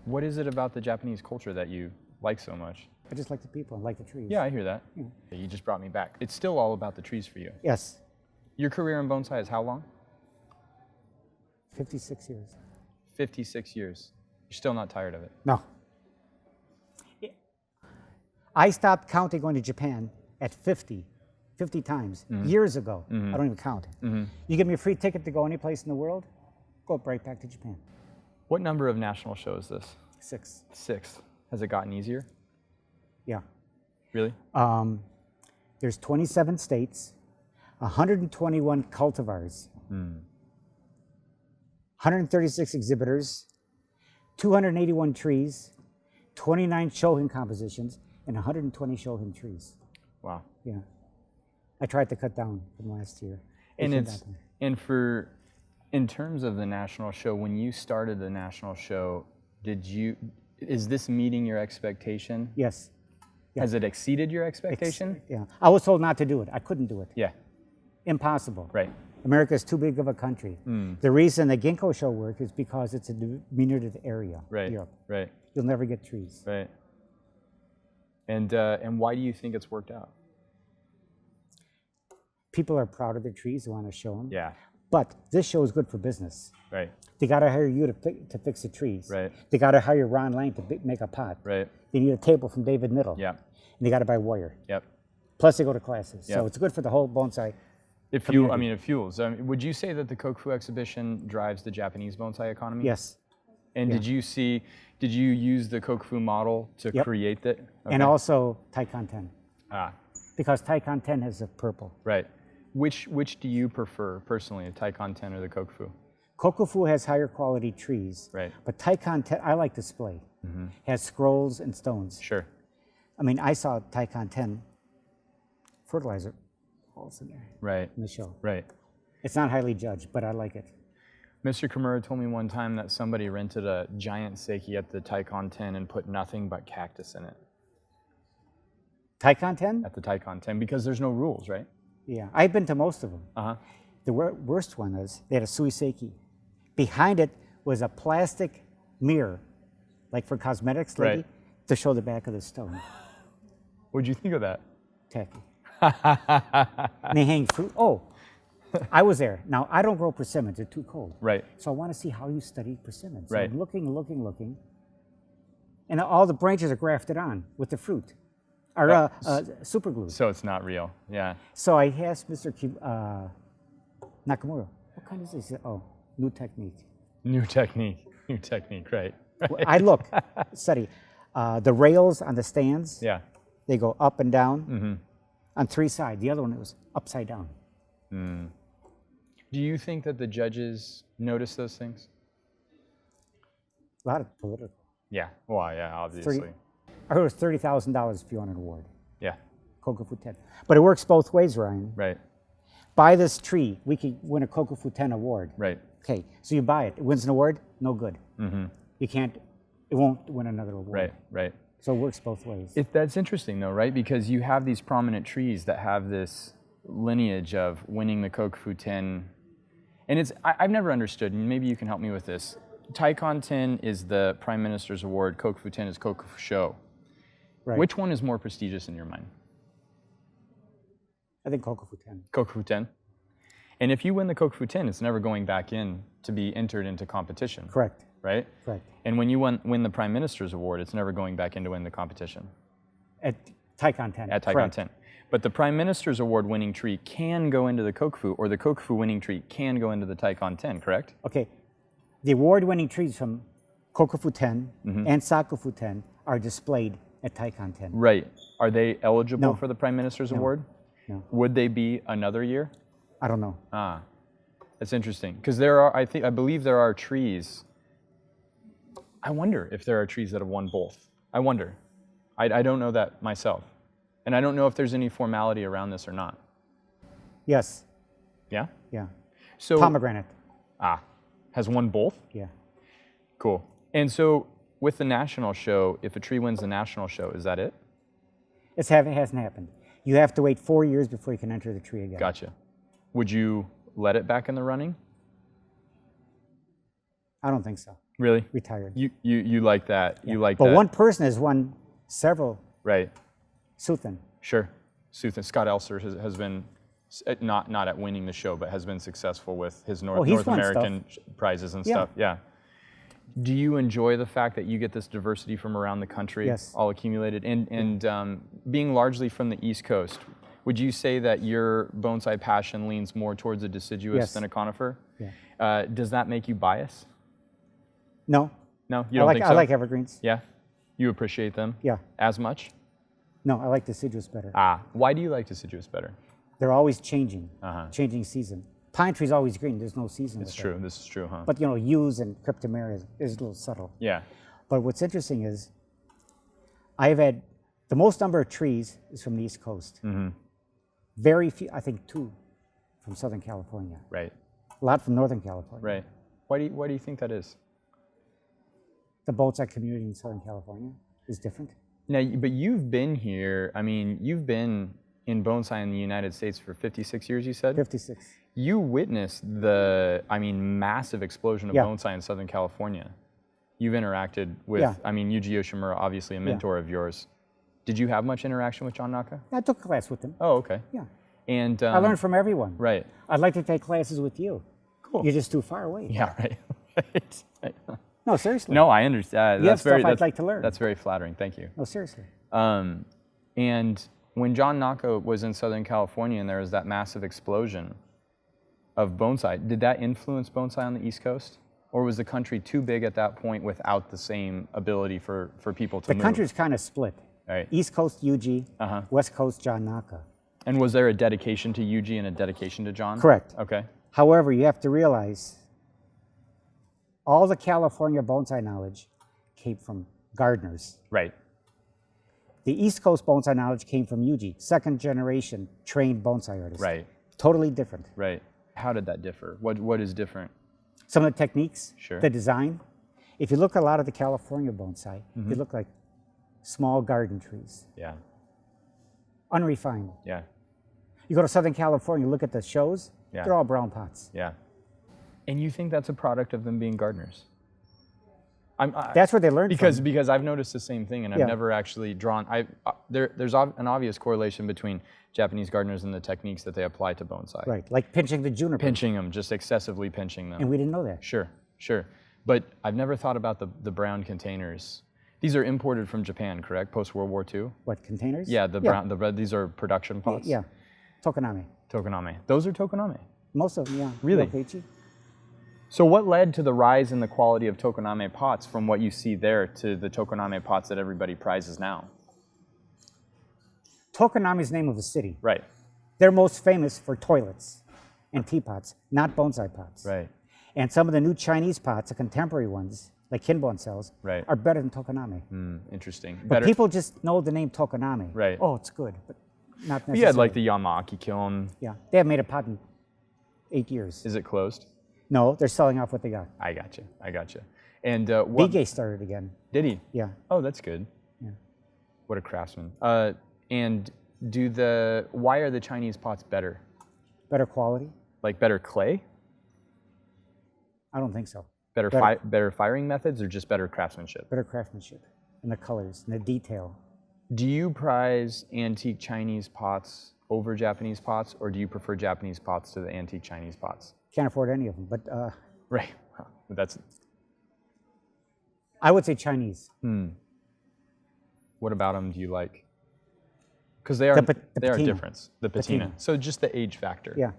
What is it about the Japanese culture that you like so much? I just like the people and like the trees. Yeah, I hear that. You just brought me back. It's still all about the trees for you. Yes. Your career in bonsai is how long? 56 years. 56 years. You're still not tired of it? No. I stopped counting going to Japan at 50 times years ago. I don't even count. You give me a free ticket to go any place in the world, go right back to Japan. What number of national shows is this? 6. 6. Has it gotten easier? Yeah. Really? There's 27 states, 121 cultivars, 136 exhibitors, 281 trees, 29 shohin compositions, and 120 shohin trees. Wow. Yeah. I tried to cut down from last year. And in terms of the national show, when you started the national show, is this meeting your expectation? Yes. Yeah. Has it exceeded your expectation? Yeah. I was told not to do it. I couldn't do it. Yeah. Impossible. Right. America is too big of a country. The reason the ginkgo show works is because it's a diminutive area. Right. Europe. Right. You'll never get trees. Right. And why do you think it's worked out? People are proud of their trees. They want to show them. Yeah. But this show is good for business. Right. They got to hire you to fix the trees. Right. They got to hire Ron Lang to make a pot. Right. They need a table from David Niddle. Yeah. And they got to buy wire. Yep. Plus they go to classes. Yep. So it's good for the whole bonsai. It fuels. Would you say that the Kokufu exhibition drives the Japanese bonsai economy? Yes. And did you use the Kokufu model to create that? Okay. And also Taikon 10. Ah. Because Taikon 10 has a purple. Right. Which do you prefer personally, the Taikon 10 or the Kokufu? Kokufu has higher quality trees. Right. But Taikon 10, I like display. Has scrolls and stones. Sure. I mean, I saw Taikon 10 fertilizer balls in there. Right. In the show. Right. It's not highly judged, but I like it. Mr. Kimura told me one time that somebody rented a giant seiki at the Taikon 10 and put nothing but cactus in it. Taikon 10? At the Taikon 10, because there's no rules, right? Yeah, I've been to most of them. Uh-huh. The worst one is they had a suiseki. Behind it was a plastic mirror, like for cosmetics lady, to show the back of the stone. What'd you think of that? Tacky. And they hang fruit. Oh, I was there. Now, I don't grow persimmons. They're too cold. Right. So I want to see how you study persimmons. Right. So I'm looking. And all the branches are grafted on with the fruit. Or super glue. So it's not real. Yeah. So I asked Mr. Nakamura, what kind is this? He said, oh, new technique. New technique, right. I look, study. The rails on the stands, Yeah. they go up and down on 3 sides. The other one was upside down. Do you think that the judges notice those things? A lot of political. Yeah. Well, yeah, obviously. I heard it was $30,000 if you want an award. Yeah. Kokufu 10. But it works both ways, Ryan. Right. Buy this tree, we could win a Kokufu 10 award. Right. Okay, so you buy it. It wins an award, no good. You can't, it won't win another award. Right. So it works both ways. That's interesting though, right? Because you have these prominent trees that have this lineage of winning the Kokufu 10. And I've never understood, and maybe you can help me with this. Taikon 10 is the Prime Minister's Award, Kokufu 10 is Kokufu Show. Right. Which one is more prestigious in your mind? I think Kokufu 10. Kokufu 10? And if you win the Kokufu 10, it's never going back in to be entered into competition. Correct. Right? Correct. And when you win the Prime Minister's Award, it's never going back in to win the competition. At Taikon 10. At Taikon 10. But the Prime Minister's Award winning tree can go into the Kokufu, or the Kokufu winning tree can go into the Taikon 10, correct? Okay. The award-winning trees from Kokufu 10 and Sakufu 10 are displayed at Taikon 10. Right. Are they eligible No. for the Prime Minister's Award? No. Would they be another year? I don't know. Ah, that's interesting. Because I believe there are trees. I wonder if there are trees that have won both. I wonder. I don't know that myself. And I don't know if there's any formality around this or not. Yes. Yeah? Yeah. So Pomegranate. Has won both? Yeah. Cool. And so with the national show, if a tree wins the national show, is that it? It hasn't happened. You have to wait 4 years before you can enter the tree again. Gotcha. Would you let it back in the running? I don't think so. Really? retired. You like that? You like But that? one person has won several Right. Suthen. Sure. Suthen. Scott Elser has been not at winning the show, but has been successful with his North he's won American prizes and Yeah. stuff. Yeah. Do you enjoy the fact that you get this diversity from around the country, Yes. all accumulated, and being largely from the East Coast? Would you say that your bonsai passion leans more towards a deciduous Yes. than a conifer? Yeah. Does that make you biased? No, No, you don't think so? I like evergreens. Yeah, you appreciate them. Yeah. As much? No, I like deciduous better. Why do you like deciduous better? They're always changing, Uh-huh. changing season. Pine tree's always green. There's no season. It's with true. This is true, huh? It. But yews and cryptomeria is a little subtle. Yeah. But what's interesting is, I've had the most number of trees is from the East Coast. Mm-hmm. Very few, I think 2 from Southern California. Right. A lot from Northern California. Right. Why do you think that is? The bonsai community in Southern California is different. Now, but you've been here. I mean, you've been in bonsai in the United States for 56 years. You said 56. you witnessed the, massive explosion of Yeah. bonsai in Southern California. You've interacted with, Yeah. Yuji Yoshimura, obviously a mentor of yours. Did you have much interaction with John Naka? I took a class with them. Oh, okay. Yeah. And I learned from everyone. Right. I'd like to take classes with you. Cool. You're just too far away. Yeah. Right. Right. No, seriously. No, I understand. You have That's very. stuff I'd That's, like to learn. That's very flattering. Thank you. No, seriously. And when John Naka was in Southern California and there was that massive explosion of bonsai, did that influence bonsai on the East Coast? Or was the country too big at that point without the same ability for people to The move? country's kind of split. Right. East Coast Yuji, Uh-huh. West Coast John Naka. And was there a dedication to Yuji and a dedication to John? Correct. Okay. However, you have to realize all the California bonsai knowledge came from gardeners. Right. The East Coast bonsai knowledge came from Yuji, second generation trained bonsai artist. Right. Totally different. Right. How did that differ? What is different? Some of the techniques, Sure. the design. If you look at a lot of the California bonsai, they look like small garden trees, Yeah. unrefined. Yeah. You go to Southern California, look at the shows, Yeah. they're all brown pots. Yeah. And you think that's a product of them being gardeners? That's where they learned from. Because I've noticed the same thing, and I've Yeah. never actually drawn. There's an obvious correlation between Japanese gardeners and the techniques that they apply to bonsai. Right, like pinching the juniper. Pinching them, just excessively pinching them. And we didn't know that. Sure, sure. But I've never thought about the brown containers. These are imported from Japan, correct? Post World War II. What, containers? Yeah, the red. These are production pots. Yeah, Tokonami. Tokoname. Those are tokoname. Most of them, yeah. Really? Yokkaichi. So what led to the rise in the quality of tokoname pots from what you see there to the tokoname pots that everybody prizes now? Tokonami is the name of a city. Right. They're most famous for toilets and teapots, not bonsai pots. Right. And some of the new Chinese pots, the contemporary ones, like Kinbon cells, Right. are better than Tokonami. Interesting. But people just know the name Tokonami. Right. Oh, it's good, but not necessarily. You had like the Yamaki kiln. Yeah, they have made a pot in 8 years. Is it closed? No, they're selling off what they got. I gotcha. And what Bigay started again. did he? Yeah. Oh, that's good. Yeah. What a craftsman. And why are the Chinese pots better? Better quality? Like better clay? I don't think so. Better Better. better firing methods, or just better craftsmanship? Better craftsmanship and the colors and the detail. Do you prize antique Chinese pots over Japanese pots, or do you prefer Japanese pots to the antique Chinese pots? Can't afford any of them, but Right. That's. I would say Chinese. What about them do you like? Because they are The they are patina. different. The patina. Patina. So just the age factor. Yeah,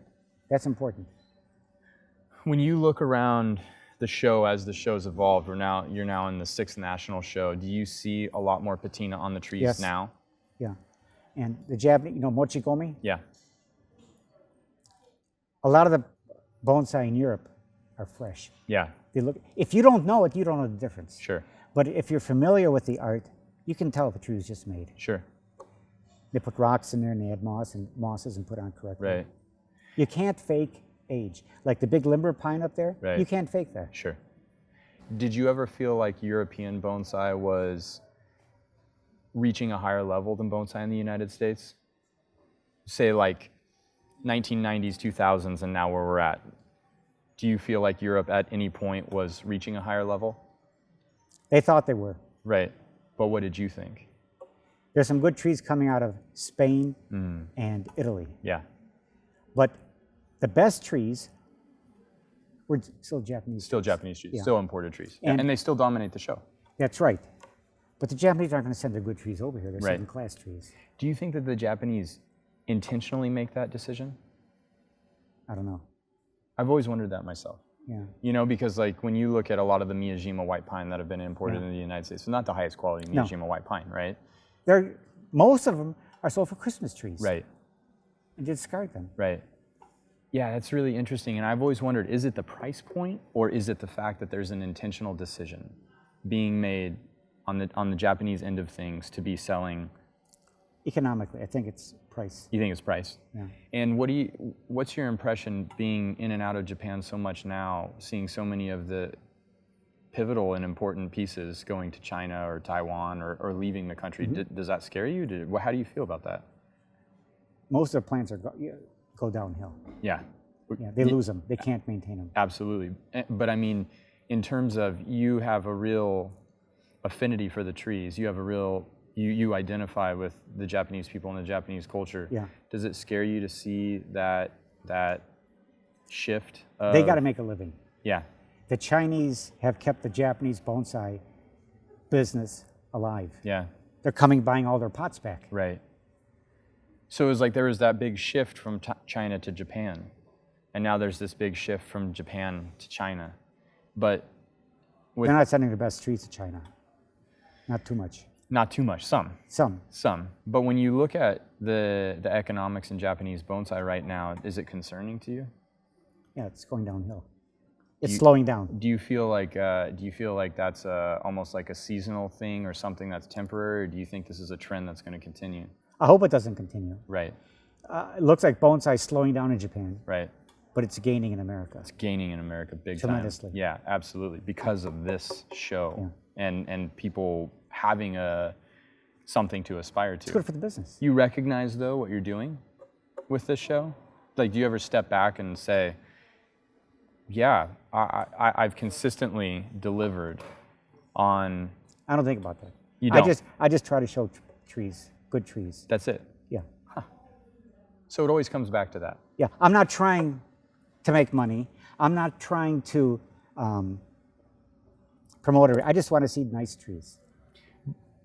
that's important. When you look around the show as the show's evolved, you're now in the 6th national show. Do you see a lot more patina on the trees Yes. now? Yeah. And the Japanese, mochigomi, Yeah. a lot of the bonsai in Europe are fresh. Yeah. They look. If you don't know it, you don't know the difference. Sure. But if you're familiar with the art, you can tell if a tree was just made. Sure. They put rocks in there and they add mosses and put on correctly. Right. You can't fake age. Like the big limber pine up there, Right. you can't fake that. Sure. Did you ever feel like European bonsai was reaching a higher level than bonsai in the United States? Say like 1990s, 2000s, and now where we're at. Do you feel like Europe at any point was reaching a higher level? They thought they were. Right. But what did you think? There's some good trees coming out of Spain and Italy. Yeah. But the best trees were still Japanese. Still Japanese trees, Yeah. still imported trees. And- And they still dominate the show. That's right. But the Japanese aren't going to send their good trees over here. They're Right. sending class trees. Do you think that the Japanese intentionally make that decision? I don't know. I've always wondered that myself. Yeah. You know, because like when you look at a lot of the Miyajima white pine that have been imported into the United States, it's not the highest quality No. Miyajima white pine, right? Most of them are sold for Christmas trees. Right, And you discard them. right. Yeah, that's really interesting. And I've always wondered, is it the price point or is it the fact that there's an intentional decision being made on the Japanese end of things to be selling? Economically, I think it's price. You think it's price? Yeah. And what's your impression being in and out of Japan so much now, seeing so many of the pivotal and important pieces going to China or Taiwan or leaving the country? Does that scare you? How do you feel about that? Most of the plants go downhill. Yeah. Yeah, they lose them. They can't maintain them. Absolutely. But I mean, in terms of you have a real affinity for the trees, you have a real, you identify with the Japanese people and the Japanese culture. Yeah. Does it scare you to see that shift? They got to make a living. Yeah. The Chinese have kept the Japanese bonsai business alive. Yeah. They're coming buying all their pots back. Right. So it was like there was that big shift from China to Japan, and now there's this big shift from Japan to China. But They're not sending the best trees to China. Not too much. not too much, some. Some. But when you look at the economics in Japanese bonsai right now, is it concerning to you? Yeah, it's going downhill. It's slowing down. Do you feel like that's almost like a seasonal thing or something that's temporary, or do you think this is a trend that's going to continue? I hope it doesn't continue. Right, It looks like bonsai is slowing down in Japan, right. but it's gaining in America. It's gaining in America big Tremendously. time. Yeah, absolutely, because of this show and people having something to aspire to. It's good for the business. You recognize though what you're doing with this show? Like, do you ever step back and say, yeah, I've consistently delivered on... I don't think about that. You don't? I just try to show trees, good trees. That's it. Yeah. So it always comes back to that. Yeah. I'm not trying to make money. I'm not trying to promote it. I just want to see nice trees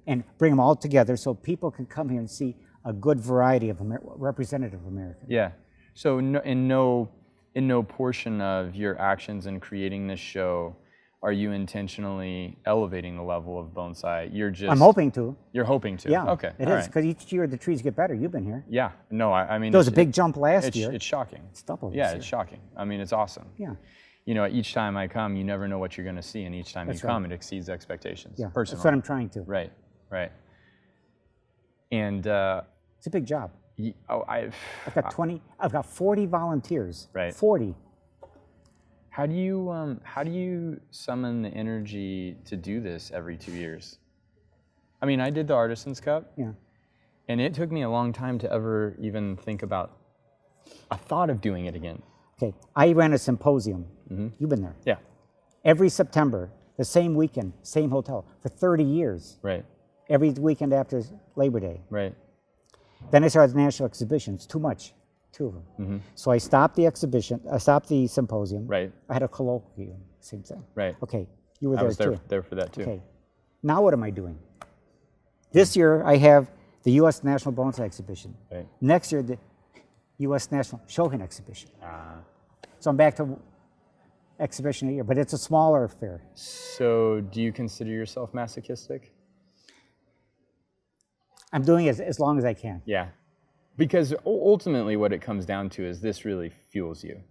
and bring them all together so people can come here and see a good variety of representative America. Yeah. So in no portion of your actions in creating this show are you intentionally elevating the level of bonsai. You're just... I'm hoping to. You're hoping to. Yeah. Okay. It all is, right. because each year the trees get better. You've been here. Yeah. No, I mean... There was a big jump last year. It's shocking. It's double this Yeah, year. it's shocking. I mean, it's awesome. Yeah. You know, each time I come, you never know what you're going to see, and each time That's you right. come, it exceeds expectations. Yeah. Personally. That's what I'm trying to. Right. Right. And It's a big job. I've got 40 volunteers. Right. 40. how do you summon the energy to do this every 2 years? I mean, I did the Artisans Cup, Yeah. and it took me a long time to ever even think about a thought of doing it again. Okay. I ran a symposium. You've been there. Yeah. Every September, the same weekend, same hotel, for 30 years. Right. Every weekend after Labor Day. Right. Then I started the national exhibition. It's too much. 2 of them. So I stopped the exhibition. I stopped the symposium. Right. I had a colloquium. Same thing. Right. Okay. You were I there was too. there for that too. Okay. Now what am I doing? This year I have the U.S. National Bonsai Exhibition. Right. Next year the U.S. National Shohin Exhibition. So I'm back to exhibition a year, but it's a smaller affair. So do you consider yourself masochistic? I'm doing it as long as I can. Yeah. Because ultimately what it comes down to is this really fuels you.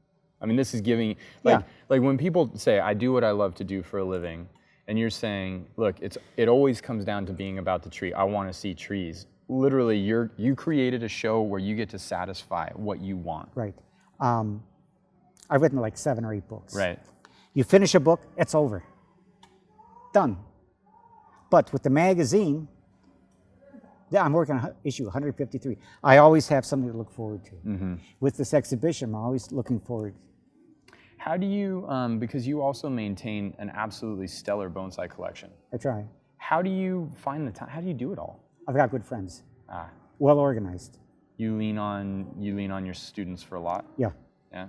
I mean, this is giving, like when people say, I do what I love to do for a living, and you're saying, look, it always comes down to being about the tree. I want to see trees. Literally, you created a show where you get to satisfy what you want. Right. I've written like 7 or 8 books. Right. You finish a book, it's over. Done. But with the magazine, I'm working on issue 153. I always have something to look forward to. With this exhibition, I'm always looking forward. How do you, because you also maintain an absolutely stellar bonsai collection, I try. how do you find the time? How do you do it all? I've got good friends, Ah, well organized. you lean on your students for a lot? Yeah, Yeah.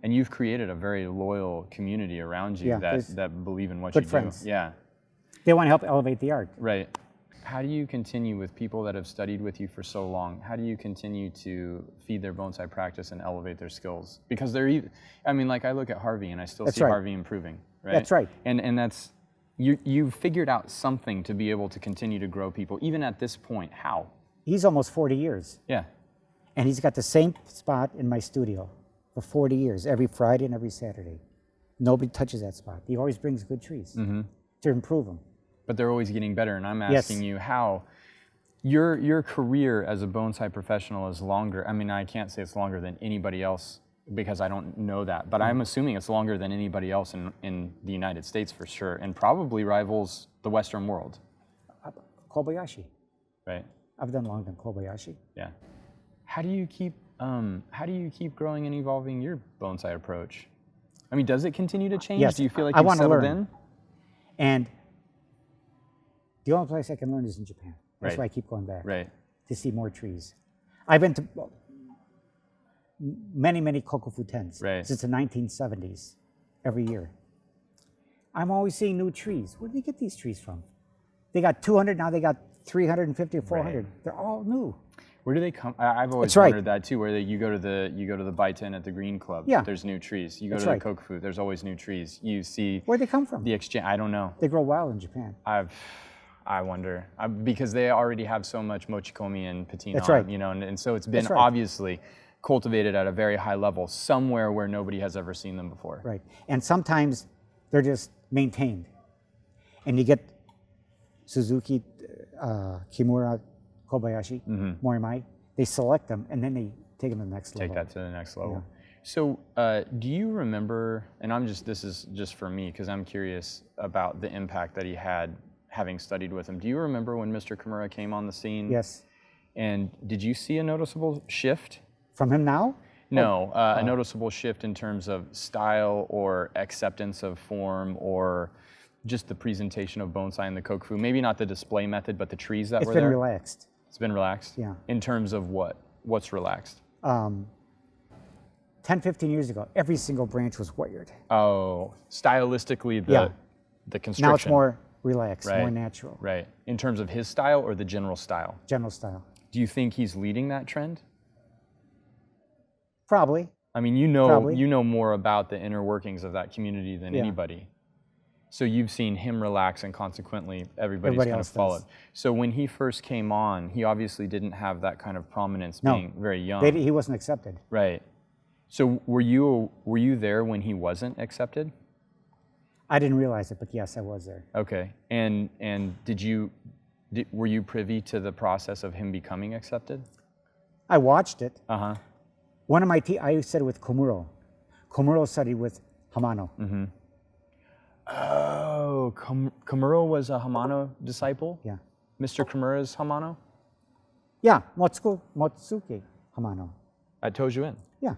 And you've created a very loyal community around you Yeah, that, there's that believe in what good you friends. do. Yeah. they want to help elevate the art. Right. How do you continue with people that have studied with you for so long? How do you continue to feed their bonsai practice and elevate their skills? Because I mean, like I look at Harvey and I still That's see right. Harvey improving, right? That's right. And that's, you've figured out something to be able to continue to grow people, even at this point. How? He's almost 40 years, Yeah. and he's got the same spot in my studio for 40 years, every Friday and every Saturday. Nobody touches that spot. He always brings good trees to improve them. But they're always getting better. And I'm Yes. asking you how your career as a bonsai professional is longer. I mean, I can't say it's longer than anybody else because I don't know that, but I'm assuming it's longer than anybody else in the United States for sure, and probably rivals the Western world, Kobayashi. right? I've done longer than Kobayashi. Yeah. How do you keep growing and evolving your bonsai approach? I mean, does it continue to change? Yes, Do you feel like I you've wanna settled learn. in? And the only place I can learn is in Japan. That's Right. why I keep going back Right. to see more trees. I've been to many, many Kokufu tens Right. since the 1970s, every year. I'm always seeing new trees. Where do they get these trees from? They got 200, now they got 350 or 400. They're all new. Where do they come? I've always That's right. wondered that too. Where you go to the Baitan at the Green Club. Yeah. There's new trees. You go That's to right. the Kokufu. There's always new trees. You see Where'd they come from? the exchange. I don't know. They grow wild in Japan. I wonder because they already have so much mochikomi and patina. That's right. You know, and so it's been That's right. obviously cultivated at a very high level somewhere where nobody has ever seen them before. Right. And sometimes they're just maintained. And you get Suzuki, Kimura, Kobayashi, Morimai. They select them and then they take them to the next Take level. that to the next level. Yeah. So, do you remember? And this is just for me because I'm curious about the impact that he had having studied with him. Do you remember when Mr. Kimura came on the scene? Yes. And did you see a noticeable shift? From him now? No, a noticeable shift in terms of style or acceptance of form or just the presentation of bonsai in the Kokufu. Maybe not the display method, but the trees that It's were been there. relaxed. It's been relaxed? Yeah. In terms of what? What's relaxed? 10, 15 years ago, every single branch was wired. Oh, stylistically, Yeah. the construction. Now it's more relaxed, more Right. natural, Right. In terms of his style or the general style? general style. Do you think he's leading that trend? Probably. I mean, you know Probably. more about the inner workings of that community than Yeah. anybody. So you've seen him relax and consequently everybody's Everybody kind of else does. followed. So when he first came on, he obviously didn't have that kind of prominence No. being very young. He wasn't accepted. Right. So were you there when he wasn't accepted? I didn't realize it, but yes, I was there. Okay. And were you privy to the process of him becoming accepted? I watched it. Uh-huh. One of my I studied with Komuro. Komuro studied with Hamano. Oh, Komuro was a Hamano disciple? Yeah. Mr. Kimura's Hamano? Yeah, Motsuke Hamano. At Tojuin? Yeah.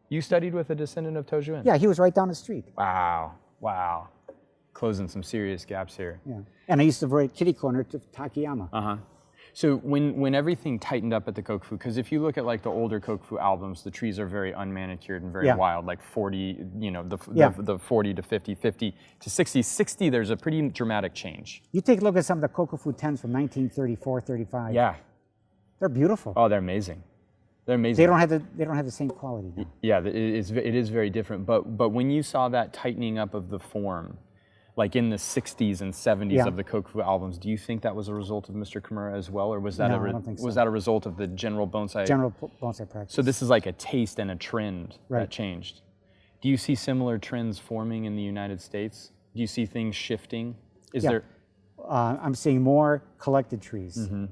You studied with a descendant of Tojuin? Yeah, he was right down the street. Wow. Wow. Closing some serious gaps here. Yeah. And I used to avoid kitty corner to Takayama. Uh-huh. So when everything tightened up at the Kokufu, because if you look at like the older Kokufu albums, the trees are very unmanicured and very Yeah. wild, like 40, you know, Yeah. the 40 to 50, 50 to 60. 60, there's a pretty dramatic change. You take a look at some of the Kokufu 10s from 1934, 35. Yeah. They're beautiful. Oh, they're amazing. They're amazing. They don't have the same quality now. Yeah, it is very different. But when you saw that tightening up of the form, like in the 60s and 70s Yeah. of the Kokufu albums, do you think that was a result of Mr. Kimura as well, or was that No, I don't think so. was that a result of the general bonsai? General bonsai practice. So this is like a taste and a trend that Right. changed. Do you see similar trends forming in the United States? Do you see things shifting? Is Yeah. there? I'm seeing more collected trees. Mm-hmm.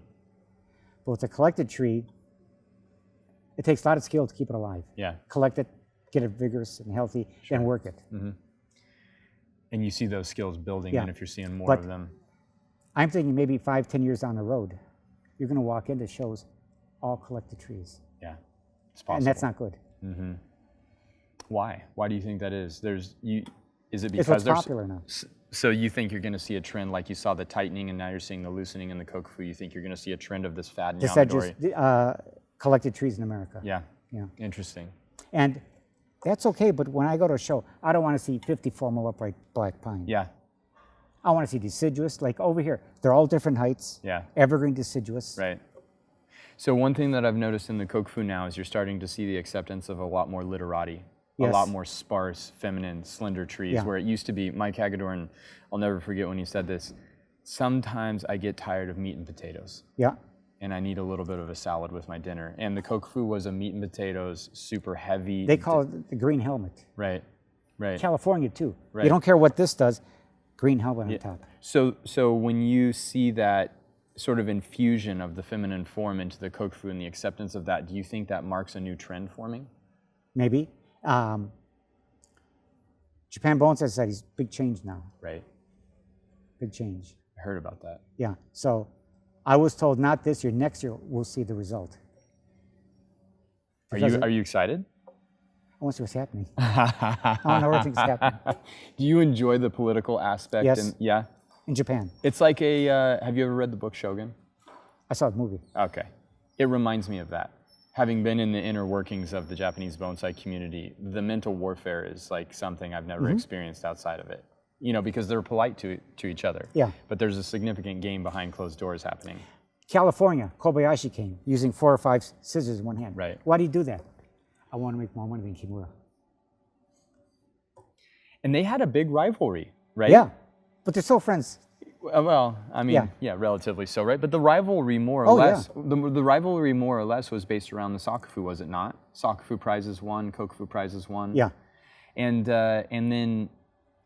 But with a collected tree, it takes a lot of skill to keep it alive. Yeah. Collect it, get it vigorous and healthy, then work it. And you see those skills building Yeah. in if you're seeing more But- of them. I'm thinking maybe 5, 10 years down the road, you're going to walk into shows all collected trees. Yeah, it's possible. And that's not good. Why? Why do you think that is? Is it It's because what's there's popular now. so you think you're going to see a trend like you saw the tightening and now you're seeing the loosening in the kokufu? You think you're going to see a trend of this fad in Yamadori? Collected trees in America. Yeah. Yeah. Interesting. And that's okay, but when I go to a show, I don't want to see 50 formal upright black pine. Yeah. I want to see deciduous, like over here. They're all different heights. Yeah. Evergreen deciduous. Right. So one thing that I've noticed in the kokufu now is you're starting to see the acceptance of a lot more literati, a Yes. lot more sparse, feminine, slender trees, Yeah. where it used to be, Mike Hagedorn, I'll never forget when he said this, sometimes I get tired of meat and potatoes. Yeah. And I need a little bit of a salad with my dinner. And the kokufu was a meat and potatoes, super heavy. They call it the green helmet. Right, right. California too. Right. You don't care what this does, green helmet Yeah. on top. So when you see that sort of infusion of the feminine form into the kokufu and the acceptance of that, do you think that marks a new trend forming? Maybe. Japan Bonsai said he's big change now. Right. Big change. I heard about that. Yeah. So I was told not this year, next year we'll see the result. Are Because you excited? I want to see what's happening. I want to know everything's happening Do you enjoy the political aspect? Yes. Yeah. in Japan. It's like have you ever read the book Shogun? I saw the movie. Okay. It reminds me of that. Having been in the inner workings of the Japanese bonsai community, the mental warfare is like something I've never experienced outside of it. You know, because they're polite to each other. Yeah. But there's a significant game behind closed doors happening. California, Kobayashi came using 4 or 5 scissors in one hand. Right. Why do you do that? I want to make more money than Kimura. And they had a big rivalry, right? Yeah, but they're still friends. Well, I mean, yeah, relatively so, right? But the rivalry more or Oh, less, the rivalry more or less was based around the Sakufu, was it not? Sakufu prizes won, Kokufu prizes won. Yeah, And then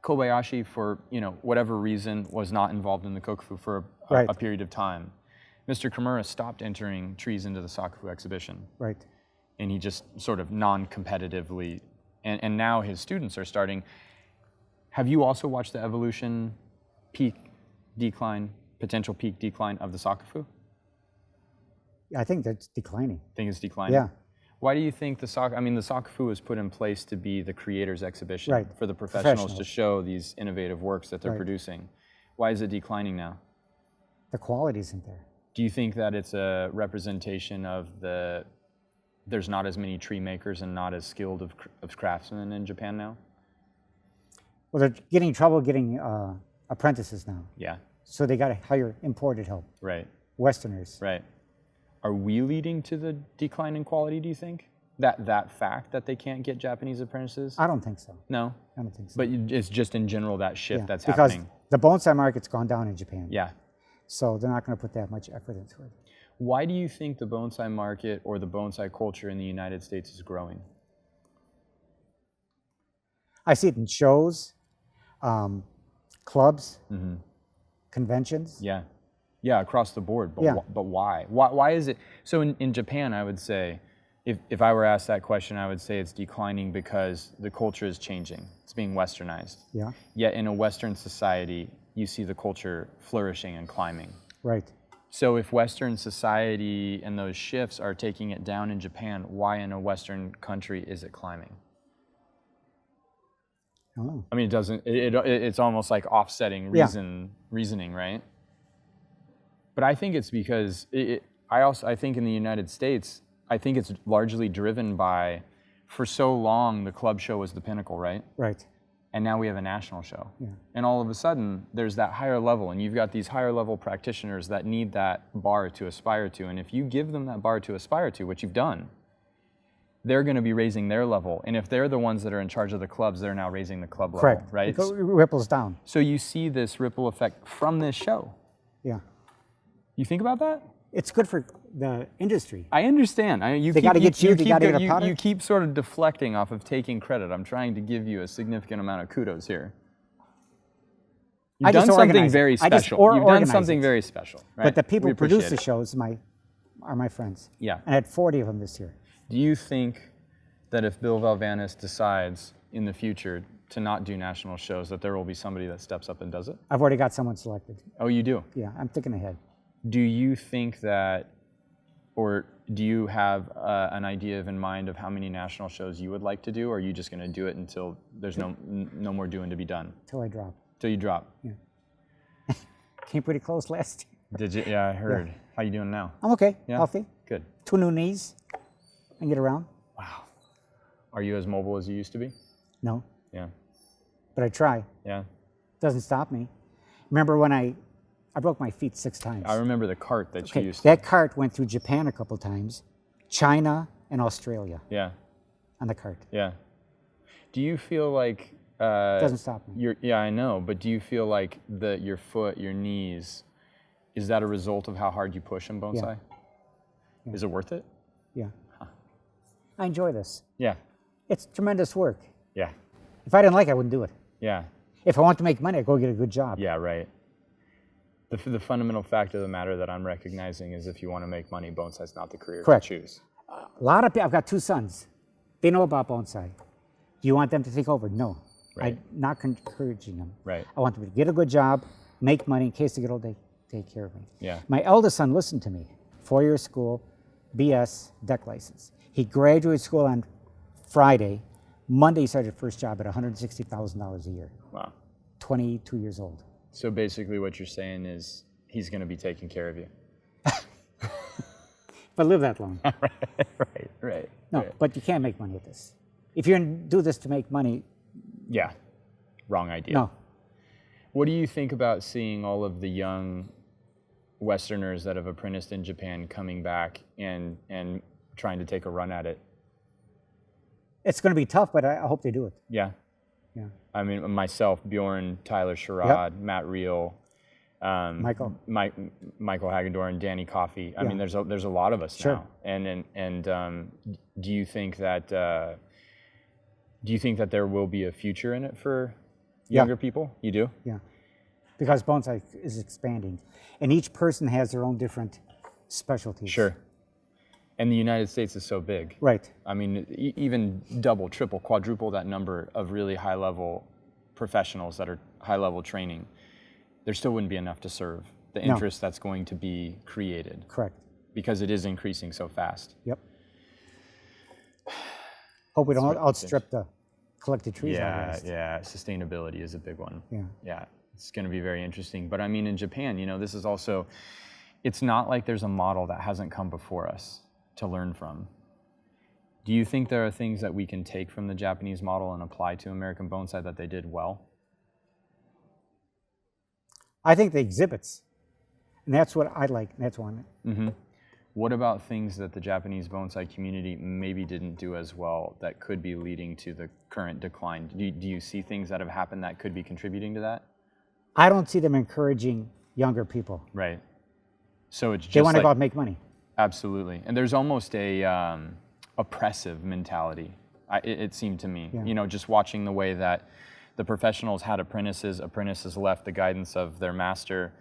Kobayashi, for whatever reason, was not involved in the Kokufu for Right. a period of time. Mr. Kimura stopped entering trees into the Sakufu exhibition, right. and he just sort of non-competitively, and now his students are starting. Have you also watched the evolution, peak, decline, potential peak decline of the Sakufu? I think that's declining. Think it's declining? Yeah. Why do you think the Sakufu was put in place to be the creators' exhibition Right. for the professionals to Professionals. show these innovative works that they're Right. producing? Why is it declining now? The quality isn't there. Do you think that it's a representation of there's not as many tree makers and not as skilled of craftsmen in Japan now? Well, they're getting trouble getting apprentices now. Yeah, So they got to hire imported help, right, Westerners. right. Are we leading to the decline in quality, do you think? That fact that they can't get Japanese apprentices? I don't think so. No, I don't think so. but it's just in general that shift that's because happening. the bonsai market's gone down in Japan. Yeah. So they're not going to put that much effort into it. Why do you think the bonsai market or the bonsai culture in the United States is growing? I see it in shows, clubs, conventions. Yeah, yeah, across the board. But Yeah. but why? Why is it? So in Japan, I would say, if I were asked that question, I would say it's declining because the culture is changing. It's being westernized. Yeah, Yet in a Western society, you see the culture flourishing and climbing. right. So if Western society and those shifts are taking it down in Japan, why in a Western country is it climbing? Oh, I mean, it doesn't. It's almost like offsetting Yeah. reasoning, right? But I think it's because I think in the United States, I think it's largely driven by, for so long the club show was the pinnacle, right? right. And now we have a national show. Yeah. And all of a sudden, there's that higher level, and you've got these higher level practitioners that need that bar to aspire to. And if you give them that bar to aspire to, which you've done, they're going to be raising their level. And if they're the ones that are in charge of the clubs, they're now raising the club level, Correct. right? It ripples down. So you see this ripple effect from this show. Yeah. You think about that? It's good for the industry. I understand. They gotta get you, they gotta get a product. You keep sort of deflecting off of taking credit. I'm trying to give you a significant amount of kudos here. You've I just done something organize it. very I just special. You've done organize something it. very special. Right? But the people We who produce appreciate the it. shows are my friends. Yeah. And I had 40 of them this year. Do you think that if Bill Valvanis decides in the future to not do national shows, that there will be somebody that steps up and does it? I've already got someone selected. Oh, you do? Yeah, I'm thinking ahead. Do you think that Or do you have an idea in mind of how many national shows you would like to do, or are you just going to do it until there's no more doing to be done? Till I drop. Till you drop? Yeah. Came pretty close last year. Did you? Yeah, I heard. Yeah. How you doing now? I'm okay. Yeah? Healthy. Good. 2 new knees. I can get around. Wow. Are you as mobile as you used to be? No, Yeah. but I try. Yeah. Doesn't stop me. Remember when I broke my feet 6 times. I remember the cart that you Okay, used to. that cart went through Japan a couple times, China and Australia Yeah. on the cart. Yeah. Do you feel like Doesn't stop me. yeah, I know, but do you feel like your foot, your knees, is that a result of how hard you push in bonsai? Yeah. Is it worth it? Yeah. I enjoy this. Yeah. It's tremendous work. Yeah. If I didn't like it, I wouldn't do it. Yeah. If I want to make money, I'd go get a good job. Yeah, right. The fundamental fact of the matter that I'm recognizing is if you want to make money, bonsai's not the career Correct. to choose. A lot of people, I've got 2 sons. They know about bonsai. Do you want them to take over? No. Right. I'm not encouraging them. Right. I want them to get a good job, make money in case they get old, they take care of me. Yeah. My eldest son listened to me. 4-year school, BS, deck license. He graduated school on Friday. Monday, he started first job at $160,000 a year. Wow. 22 years old. So basically what you're saying is he's going to be taking care of you. If I live that long. Right. No, Right. but you can't make money at this. If you do this to make money, Yeah. Wrong idea. no. What do you think about seeing all of the young Westerners that have apprenticed in Japan coming back and trying to take a run at it? It's going to be tough, but I hope they do it. Yeah. Yeah. I mean, myself, Bjorn, Tyler Sherrod, Matt Reel, Michael. Michael Hagedorn, Danny Coffey. I Yeah. mean, there's a lot of us Sure. now. And do you think that there will be a future in it for younger people? You do? Yeah. Because bonsai is expanding. And each person has their own different specialties. Sure. And the United States is so big. Right. I mean, even double, triple, quadruple that number of really high-level professionals that are high-level training, there still wouldn't be enough to serve the No. interest that's going to be created Correct. because it is increasing so fast. Yep. Hope we don't what- outstrip the collected trees. out Yeah, west. yeah. Sustainability is a big one. Yeah. Yeah, it's going to be very interesting. But I mean, in Japan, this is also, it's not like there's a model that hasn't come before us to learn from. Do you think there are things that we can take from the Japanese model and apply to American bonsai that they did well? I think the exhibits. And that's what I like. That's one. What about things that the Japanese bonsai community maybe didn't do as well that could be leading to the current decline? Do you see things that have happened that could be contributing to that? I don't see them encouraging younger people. Right. So it's just They want to like, go out and make money. absolutely. And there's almost a oppressive mentality, it seemed to me. Yeah. Just watching the way that the professionals had apprentices left the guidance of their master,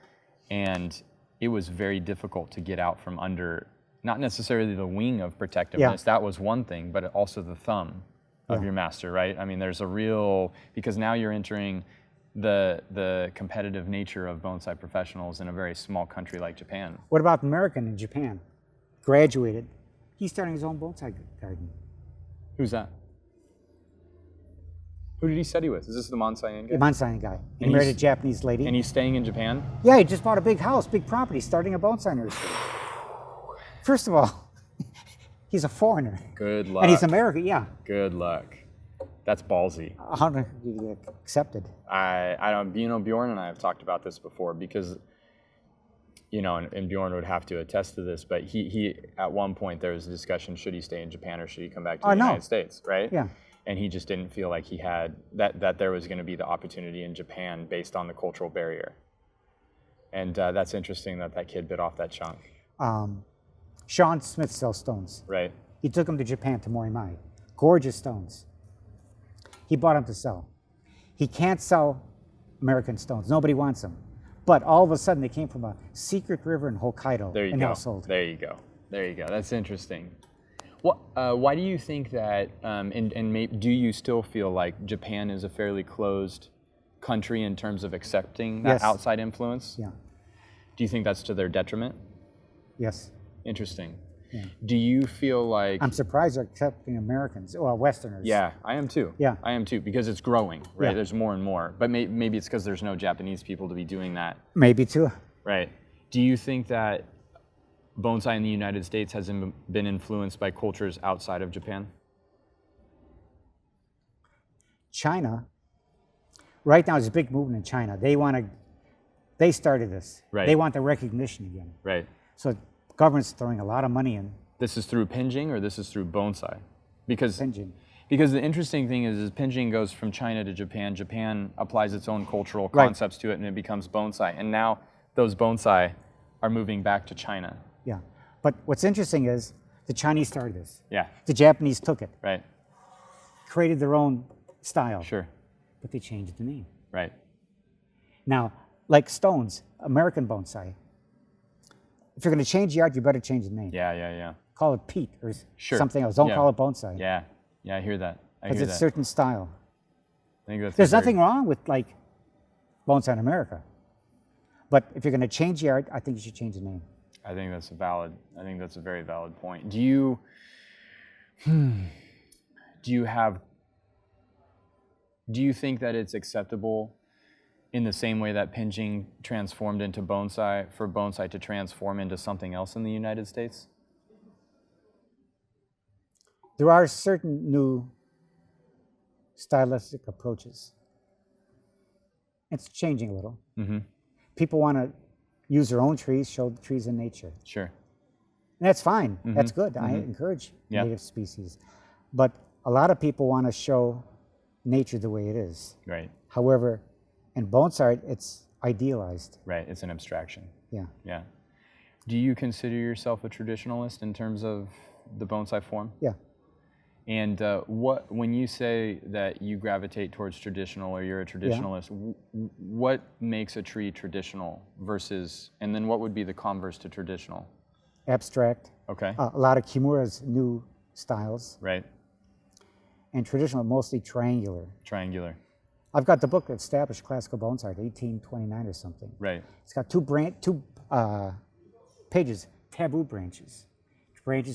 and it was very difficult to get out from under, not necessarily the wing of protectiveness, that was one thing, but also the thumb of your master, right? I mean, there's a real, because now you're entering the competitive nature of bonsai professionals in a very small country like Japan. What about American in Japan? Graduated. He's starting his own bonsai garden. Who's that? Who did he study with? Is this the Mansai guy? The bonsai guy. He And married a he's- Japanese lady. And he's staying in Japan? Yeah, he just bought a big house, big property, starting a bonsai nursery. First of all, he's a foreigner. Good luck. And he's American, yeah. Good luck. That's ballsy. How did he get accepted? I don't, Bjorn and I have talked about this before because, and Bjorn would have to attest to this, but he at one point there was a discussion, should he stay in Japan or should he come back to the United States, right? Yeah. And he just didn't feel like he had, that there was going to be the opportunity in Japan based on the cultural barrier. And that's interesting that kid bit off that chunk. Sean Smith sells stones. Right. He took them to Japan, to Morimai. Gorgeous stones. He bought them to sell. He can't sell American stones. Nobody wants them. But all of a sudden, they came from a secret river in Hokkaido. There you and go. now sold. There you go. There you go. That's interesting. Why do you think that, do you still feel like Japan is a fairly closed country in terms of accepting that Yes. outside influence? Yeah. Do you think that's to their detriment? Yes. Interesting. Do you feel like... I'm surprised they're accepting Americans, well, Westerners. Yeah, I am too. Yeah. I am too, because it's growing, right? Yeah. There's more and more. But maybe it's because there's no Japanese people to be doing that. Maybe too. Right. Do you think that bonsai in the United States has been influenced by cultures outside of Japan? China, right now, there's a big movement in China. They started this. Right. They want the recognition again. Right. So government's throwing a lot of money in. This is through pinjing, or this is through bonsai? Because Pinjing. Because the interesting thing is pinjing goes from China to Japan. Japan applies its own cultural Right. concepts to it, and it becomes bonsai. And now those bonsai are moving back to China. Yeah. But what's interesting is the Chinese started this. Yeah. The Japanese took it, Right. created their own style, Sure. but they changed the name. Right. Now, like stones, American bonsai, if you're going to change the art, you better change the name. Yeah. Yeah. Yeah. Call it peat or Sure. something else. Don't Yeah. call it bonsai. Yeah. Yeah. I hear that. I Because hear it's that. certain style. I think that's There's very- nothing wrong with like bonsai in America. But if you're going to change the art, I think you should change the name. I think that's a very valid point. Do you think that it's acceptable in the same way that pinjing transformed into bonsai for bonsai to transform into something else in the United States? There are certain new stylistic approaches. It's changing a little. Mm-hmm. People want to use their own trees, show the trees in nature. Sure. And that's fine. That's good. I encourage Yeah. native species. But a lot of people want to show nature the way it is. Right. However, in bonsai, it's idealized. Right. It's an abstraction. Yeah. Yeah. Do you consider yourself a traditionalist in terms of the bonsai form? Yeah. And when you say that you gravitate towards traditional, or you're a traditionalist, what makes a tree traditional versus, and then what would be the converse to traditional? Abstract. Okay. A lot of Kimura's new styles. Right. And traditional, mostly triangular. Triangular. I've got the book that established classical bonsai, 1829 or something. Right. It's got two pages, taboo branches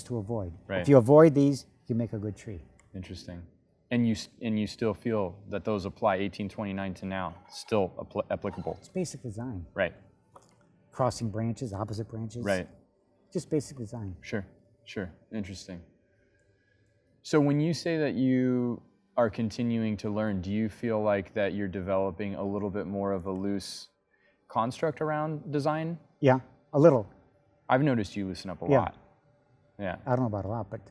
to avoid. Right. If you avoid these, you make a good tree. Interesting. And you still feel that those apply 1829 to now, still applicable. It's basic design. Right. Crossing branches, opposite branches. Right. Just basic design. Sure. Sure. Interesting. So when you say that you are continuing to learn, do you feel like that you're developing a little bit more of a loose construct around design? Yeah, a little. I've noticed you loosen up a Yeah. lot. Yeah. I don't know about a lot, but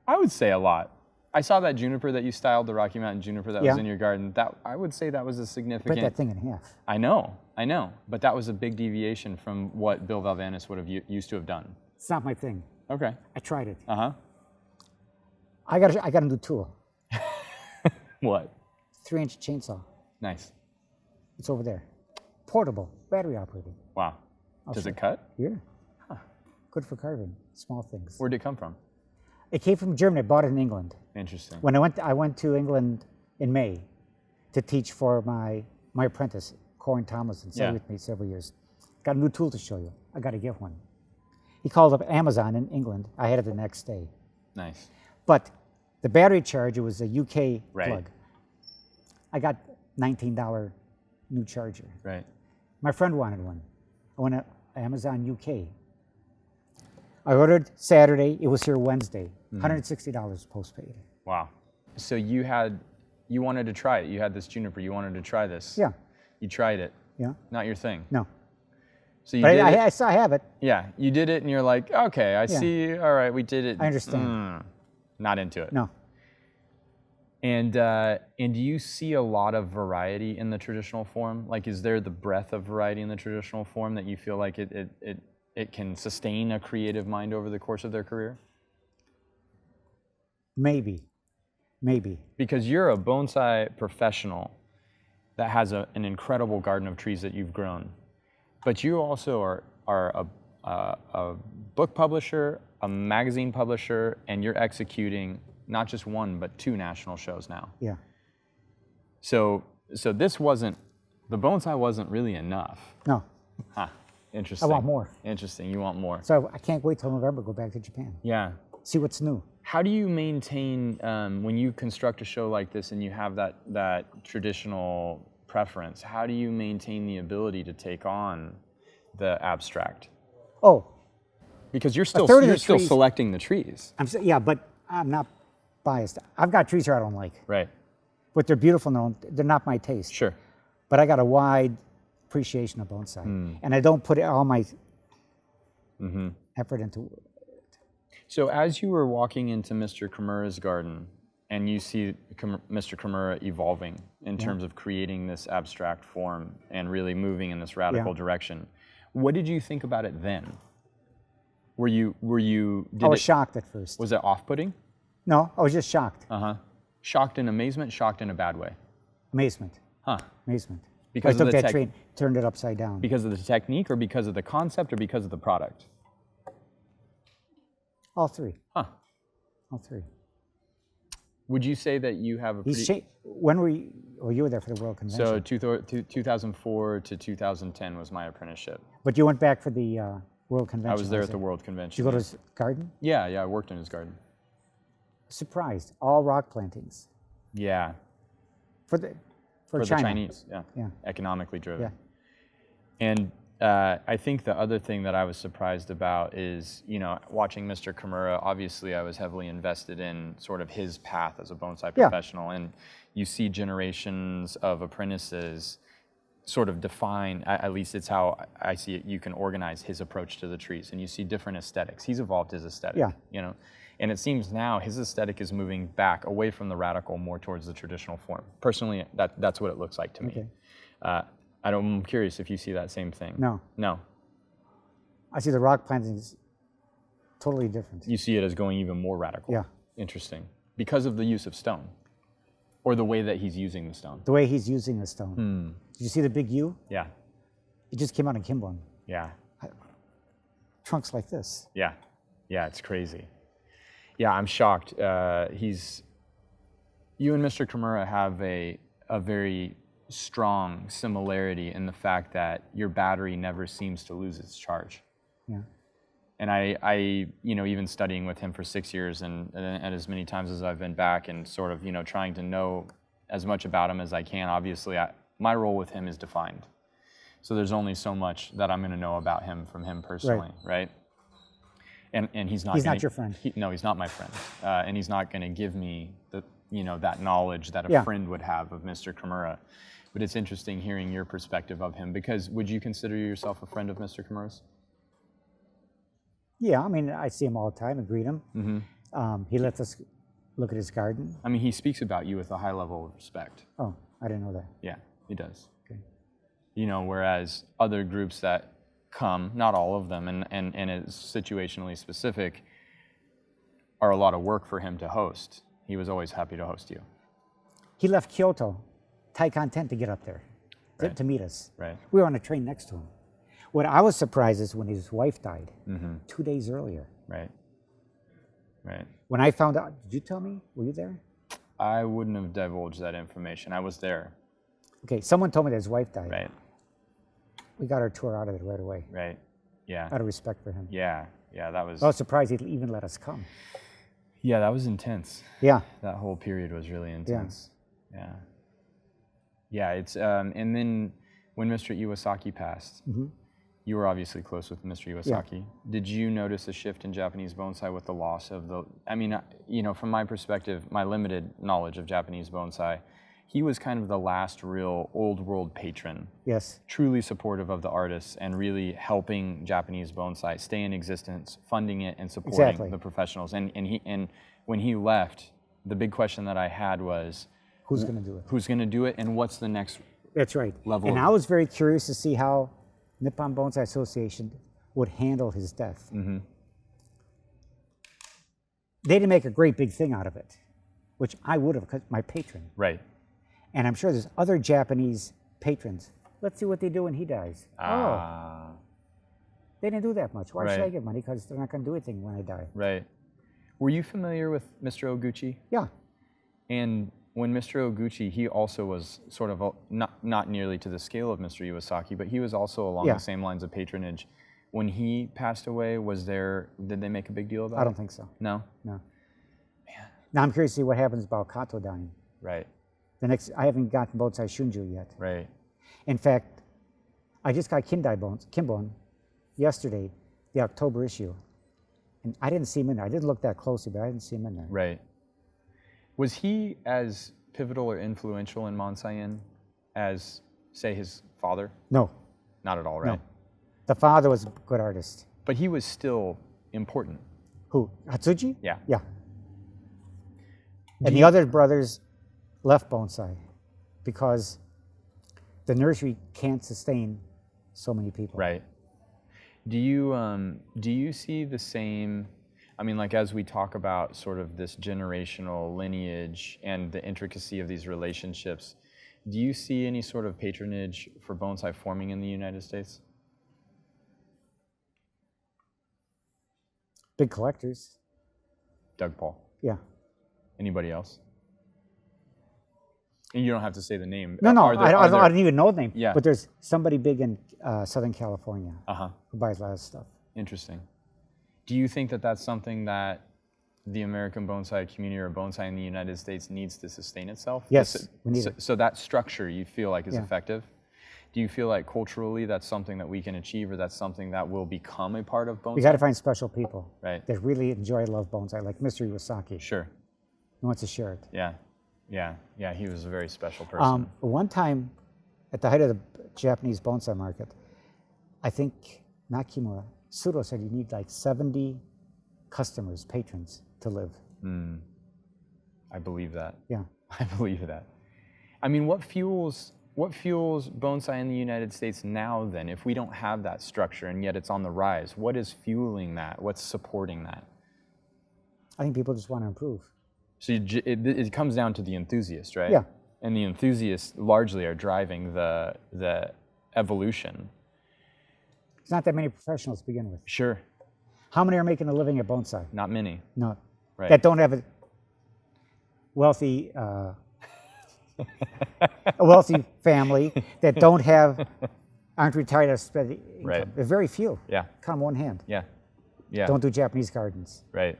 I would say a lot. I saw that juniper that you styled, the Rocky Mountain juniper that was Yeah. in your garden. That I would say that was a break significant. that thing in half. I know, but that was a big deviation from what Bill Valvanis would have used to have done. It's not my thing. Okay. I tried it. Uh huh. I got a new tool. What? 3-inch chainsaw. Nice. It's over there. Portable, battery operated. Wow. Does show it cut? Yeah. Good for carving, small things. Where'd it come from? It came from Germany. I bought it in England. Interesting. When I went to England in May to teach for my apprentice, Corin Tomlinson, stayed Yeah. with me several years. Got a new tool to show you. I got to get one. He called up Amazon in England. I had it the next day. Nice. But the battery charger was a UK Right. plug. I got $19 new charger. Right. My friend wanted one. I went to Amazon UK. I ordered Saturday. It was here Wednesday. $160 postpaid. Wow. So you wanted to try it. You had this juniper. You wanted to try this. Yeah. You tried it. Yeah. Not your thing. No. So you But did it. I still have it. Yeah. You did it, and you're like, okay, I see. All right, we did it. I understand. Not into it. No. And do you see a lot of variety in the traditional form? Like, is there the breadth of variety in the traditional form that you feel like it can sustain a creative mind over the course of their career? Maybe. Because you're a bonsai professional that has an incredible garden of trees that you've grown, but you also are a book publisher, a magazine publisher, and you're executing not just one but 2 national shows now. Yeah. So the bonsai wasn't really enough. No. Huh. Interesting. I want more. Interesting. You want more. So I can't wait till November to go back to Japan. Yeah. See what's new. How do you maintain when you construct a show like this and you have that traditional preference? How do you maintain the ability to take on the abstract? Oh, Because you're still third of the trees- selecting the trees, yeah, but I'm not biased. I've got trees here I don't like, right? but they're beautiful. No, they're not my taste. Sure. But I got a wide appreciation of bonsai, and I don't put all my effort into. So as you were walking into Mr. Kimura's garden and you see Mr. Kimura evolving in terms of creating this abstract form and really moving in this radical direction, what did you think about it then? I was shocked at first. Was it off-putting? No, I was just shocked. Shocked in amazement, shocked in a bad way? Amazement. Huh. Amazement. Because I of took the that train, turned it upside down. Because of the technique or because of the concept or because of the product? All three. Huh. All three. Would you say that you have a pretty... When were you? Oh, you were there for the World Convention. So 2004 to 2010 was my apprenticeship. But you went back for the World Convention. I was there at the World Convention. Did you go to his garden? Yeah, I worked in his garden. Surprised. All rock plantings. Yeah. For For China. the Chinese, Yeah. economically driven. Yeah. And I think the other thing that I was surprised about is, watching Mr. Kimura, obviously I was heavily invested in sort of his path as a bonsai professional. And you see generations of apprentices sort of define, at least it's how I see it, you can organize his approach to the trees. And you see different aesthetics. He's evolved his aesthetic, And it seems now his aesthetic is moving back away from the radical, more towards the traditional form. Personally, that's what it looks like to me. Okay. I'm curious if you see that same thing. No. No. I see the rock plantings totally different. You see it as going even more radical. Yeah. Interesting. Because of the use of stone, or the way that he's using the stone. The way he's using the stone. Did you see the big U? Yeah. It just came out in Kimball. Yeah. Trunks like this. Yeah. Yeah, it's crazy. Yeah, I'm shocked. You and Mr. Kimura have a very strong similarity in the fact that your battery never seems to lose its charge. Yeah. And I even studying with him for 6 years and as many times as I've been back and sort of, trying to know as much about him as I can, obviously my role with him is defined. So there's only so much that I'm going to know about him from him personally, right? And he's not your friend. No, he's not my friend. And he's not going to give me that knowledge that a friend would have of Mr. Kimura. But it's interesting hearing your perspective of him, because would you consider yourself a friend of Mr. Kimura's? Yeah, I mean, I see him all the time and greet him. He lets us look at his garden. I mean, he speaks about you with a high level of respect. Oh, I didn't know that. Yeah, he does. Okay. Whereas other groups that come, not all of them, and it's situationally specific, are a lot of work for him to host. He was always happy to host you. He left Kyoto, Taikon 10, to get up there to meet us. Right. We were on a train next to him. What I was surprised is when his wife died 2 days earlier. Right. Right. When I found out, did you tell me? Were you there? I wouldn't have divulged that information. I was there. Okay, someone told me that his wife died. Right. We got our tour out of it right away. Right. Yeah. Out of respect for him. Yeah. Yeah, that was... I was surprised he'd even let us come. Yeah, that was intense. Yeah. That whole period was really intense. Yeah. Yeah, it's... and then when Mr. Iwasaki passed, you were obviously close with Mr. Iwasaki. Yeah. Did you notice a shift in Japanese bonsai with the loss of the... I mean, from my perspective, my limited knowledge of Japanese bonsai, he was kind of the last real old world patron. Yes. Truly supportive of the artists and really helping Japanese bonsai stay in existence, funding it and supporting the professionals. And when he left, the big question that I had was, who's going to do it? Who's going to do it, and what's the next That's right. level? And I was very curious to see how Nippon Bonsai Association would handle his death. They didn't make a great big thing out of it, which I would have, because my patron. Right. And I'm sure there's other Japanese patrons. Let's see what they do when he dies. Ah. Oh, they didn't do that much. Why should I give money? Because they're not going to do anything when I die. Right. Were you familiar with Mr. Oguchi? Yeah. And when Mr. Oguchi, he also was sort of not nearly to the scale of Mr. Iwasaki, but he was also along Yeah. the same lines of patronage. When he passed away, did they make a big deal about it? I don't think so. No? No. Now I'm curious to see what happens about Kato dying. Right, I haven't gotten Bonsai Shunju yet. right. In fact, I just got Kimbon yesterday, the October issue. And I didn't see him in there. I didn't look that closely, but I didn't see him in there. Right. Was he as pivotal or influential in Monsayen as, say, his father? No, Not at all, right? no. The father was a good artist. But he was still important. Who? Hatsuji? Yeah. Yeah. And the other brothers left Bonsai because the nursery can't sustain so many people. Right. Do you see the same? I mean, like as we talk about sort of this generational lineage and the intricacy of these relationships, do you see any sort of patronage for bonsai forming in the United States? Big collectors. Doug Paul. Yeah. Anybody else? And you don't have to say the name. No, Are there- I don't even know the name. Yeah. But there's somebody big in Southern California Uh-huh. who buys a lot of stuff. Interesting. Do you think that that's something that the American bonsai community or bonsai in the United States needs to sustain itself? Yes, we need it. So that structure you feel like is Yeah. effective? Do you feel like culturally that's something that we can achieve, or that's something that will become a part of bonsai? We got to find special people Right. that really enjoy, love bonsai, like Mr. Iwasaki. Sure. He wants to share it. Yeah, he was a very special person. One time, at the height of the Japanese bonsai market, I think not Kimura, Suro said you need like 70 customers, patrons to live. I believe that. Yeah. I believe that. I mean, what fuels bonsai in the United States now then, if we don't have that structure and yet it's on the rise? What is fueling that? What's supporting that? I think people just want to improve. So it comes down to the enthusiast, right? Yeah. And the enthusiasts largely are driving the evolution. There's not that many professionals to begin with. Sure. How many are making a living at bonsai? Not many. No. Right. That don't have a wealthy family, that aren't retired or spread income. Right. There are very few. Yeah. Count on one hand. Yeah. Yeah. Don't do Japanese gardens. Right.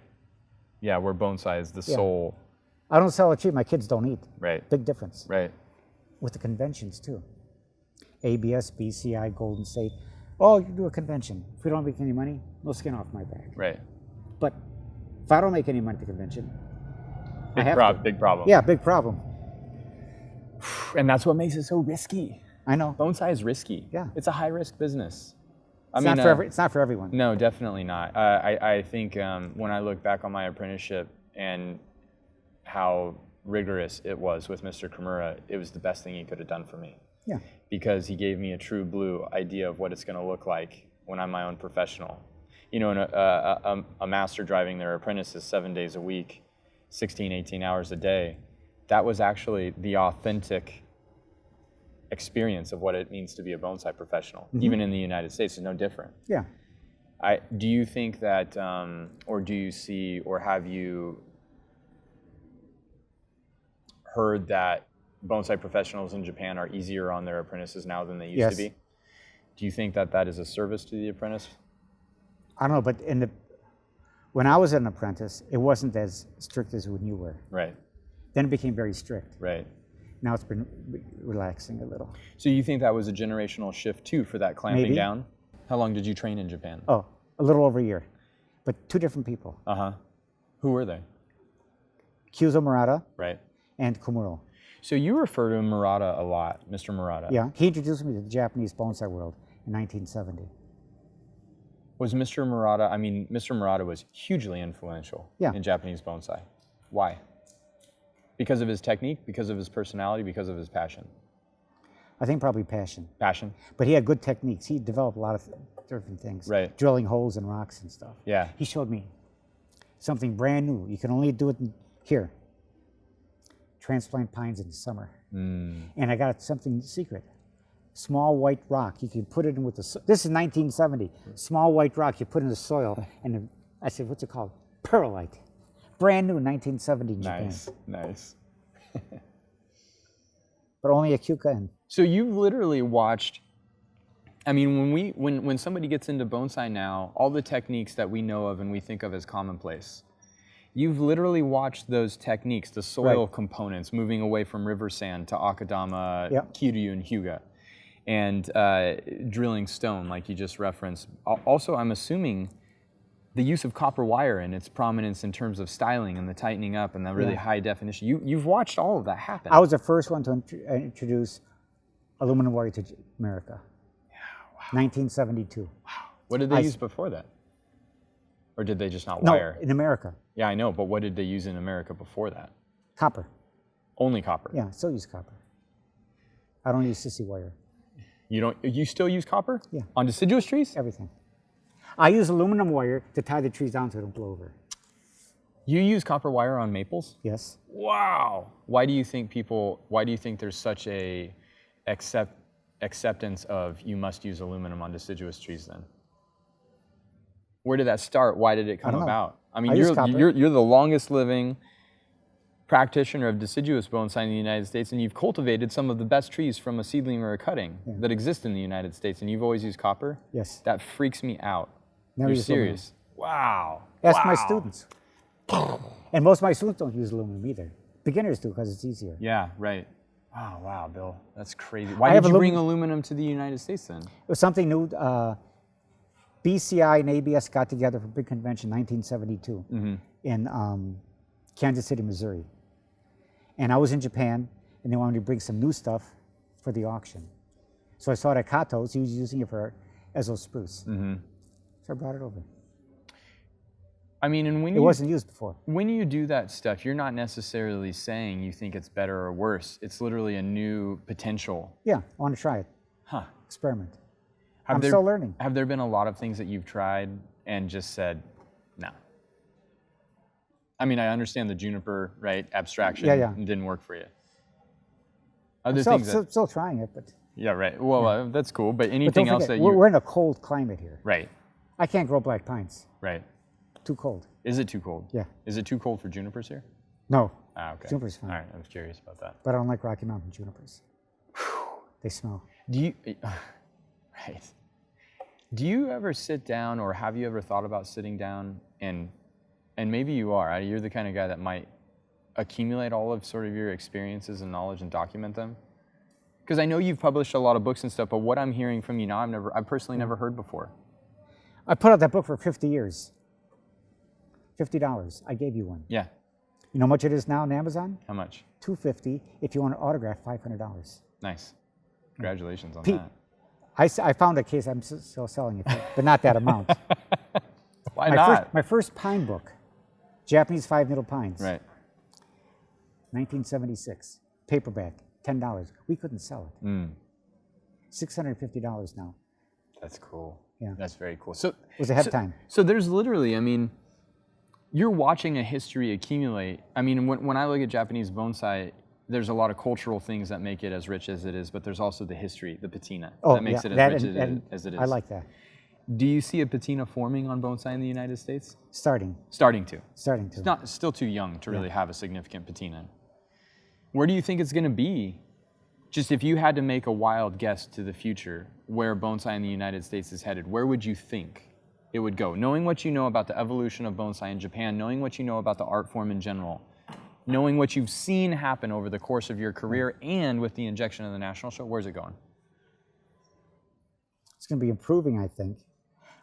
Yeah, where bonsai is the Yeah. soul. I don't sell it cheap. My kids don't eat. Right. Big difference. Right. With the conventions too. ABS, BCI, Golden State. Oh, you do a convention. If we don't make any money, no skin off my back. Right. But if I don't make any money at the convention, I have to. Big problem. Yeah, big problem. And that's what makes it so risky. I know. Bonsai is risky. Yeah. It's a high risk business. It's not for everyone. No, definitely not. I think when I look back on my apprenticeship and how rigorous it was with Mr. Kimura, it was the best thing he could have done for me. Yeah. Because he gave me a true blue idea of what it's going to look like when I'm my own professional. You know, a master driving their apprentices 7 days a week, 16, 18 hours a day, that was actually the authentic experience of what it means to be a bonsai professional. Even in the United States, it's no different. Yeah. Do you think that, or do you see, or have you heard that bonsai professionals in Japan are easier on their apprentices now than they used to Yes. be? Do you think that that is a service to the apprentice? I don't know, but when I was an apprentice, it wasn't as strict as when you were. Right, Then it became very strict. right. Now it's been relaxing a little. So you think that was a generational shift too for that clamping Maybe. down? How long did you train in Japan? Oh, a little over a year. But two different people, Uh-huh. Who were they? Kyuzo Murata Right. and Komuro. So you refer to Murata a lot, Mr. Murata. Yeah, he introduced me to the Japanese bonsai world in 1970. Was Mr. Murata, I mean, Mr. Murata was hugely influential Yeah. in Japanese bonsai. Why? Because of his technique, because of his personality, because of his passion? I think probably passion. Passion? But he had good techniques. He developed a lot of different things. Right. Drilling holes in rocks and stuff. Yeah. He showed me something brand new. You can only do it here. Transplant pines in the summer. And I got something secret. Small white rock. You can put it in with the. This is 1970. Small white rock. You put in the soil, and I said, "What's it called? Perlite." Brand new, 1970 in Japan. Nice, nice. but only a Kyuka in. So you've literally watched. I mean, when somebody gets into bonsai now, all the techniques that we know of and we think of as commonplace, you've literally watched those techniques, the soil Right. components, moving away from river sand to akadama, Yep. kiryu, and hyuga, and drilling stone, like you just referenced. Also, I'm assuming the use of copper wire and its prominence in terms of styling and the tightening up and the really Yeah. high definition. You've watched all of that happen. I was the first one to introduce aluminum wire to America. 1972. What did they I use s- before that? Or did they just not No, wire? in America, Yeah, I know, but what did they use in America before that? copper. Only copper. Yeah, still use copper. I don't use sissy wire. You still use copper? Yeah. On deciduous trees? Everything. I use aluminum wire to tie the trees down so they don't blow over. You use copper wire on maples? Yes. Wow. Why do you think there's such a acceptance of you must use aluminum on deciduous trees then? Where did that start? Why did it come don't know. about? I mean, I use copper. you're the longest living practitioner of deciduous bonsai in the United States, and you've cultivated some of the best trees from a seedling or a cutting that exist in the United States, and you've always used copper? Yes. That freaks me out. Never You're used aluminum. serious? Wow. Ask my Wow. students. And most of my students don't use aluminum either. Beginners do because it's easier. Yeah, right. Oh, wow, Bill. That's crazy. Why I did have you bring aluminum to the United States then? It was something new. BCI and ABS got together for a big convention in 1972 in Kansas City, Missouri. And I was in Japan, and they wanted to bring some new stuff for the auction. So I saw it at Kato's. He was using it for Ezo spruce. So I brought it over. I mean, and It wasn't used before. when you do that stuff, you're not necessarily saying you think it's better or worse. It's literally a new potential. Yeah, I want to try it. Huh. Experiment. Have I'm there- still learning. Have there been a lot of things that you've tried and just said, no? I mean, I understand the juniper, right, abstraction Yeah. didn't work for you. Other Still, things that, still trying it, but yeah, right. Well, that's cool. But don't anything else forget, that we're in a cold climate here. right, I can't grow black pines. right. Too cold. Is it too cold? Yeah. Is it too cold for junipers here? No, Ah, okay. Juniper's fine. All right, I was curious about that. but I don't like Rocky Mountain junipers. They smell. Do you, right. Do you ever sit down, or have you ever thought about sitting down and maybe you are, you're the kind of guy that might accumulate all of sort of your experiences and knowledge and document them? Because I know you've published a lot of books and stuff, but what I'm hearing from you now, I've personally never heard before. I put out that book for 50 years. $50. I gave you one. Yeah. You know how much it is now on Amazon? How much? $250. If you want an autograph, $500. Nice. Congratulations on Pete, that. I found a case. I'm still selling it, but not that amount. Why not? My first pine book, Japanese 5-needle pines, Right. 1976, paperback, $10. We couldn't sell it. $650 now. That's cool. Yeah. That's very cool. So It was ahead of time. So there's literally, I mean, you're watching a history accumulate. I mean, when I look at Japanese bonsai, there's a lot of cultural things that make it as rich as it is, but there's also the history, the patina, that makes it as rich as it is. I like that. Do you see a patina forming on bonsai in the United States? Starting Starting to. to. It's not still too young to really have a significant patina. Where do you think it's going to be? Just if you had to make a wild guess to the future, where bonsai in the United States is headed, where would you think it would go? Knowing what you know about the evolution of bonsai in Japan, knowing what you know about the art form in general, knowing what you've seen happen over the course of your career and with the injection of the National Show, where's it going? It's going to be improving, I think.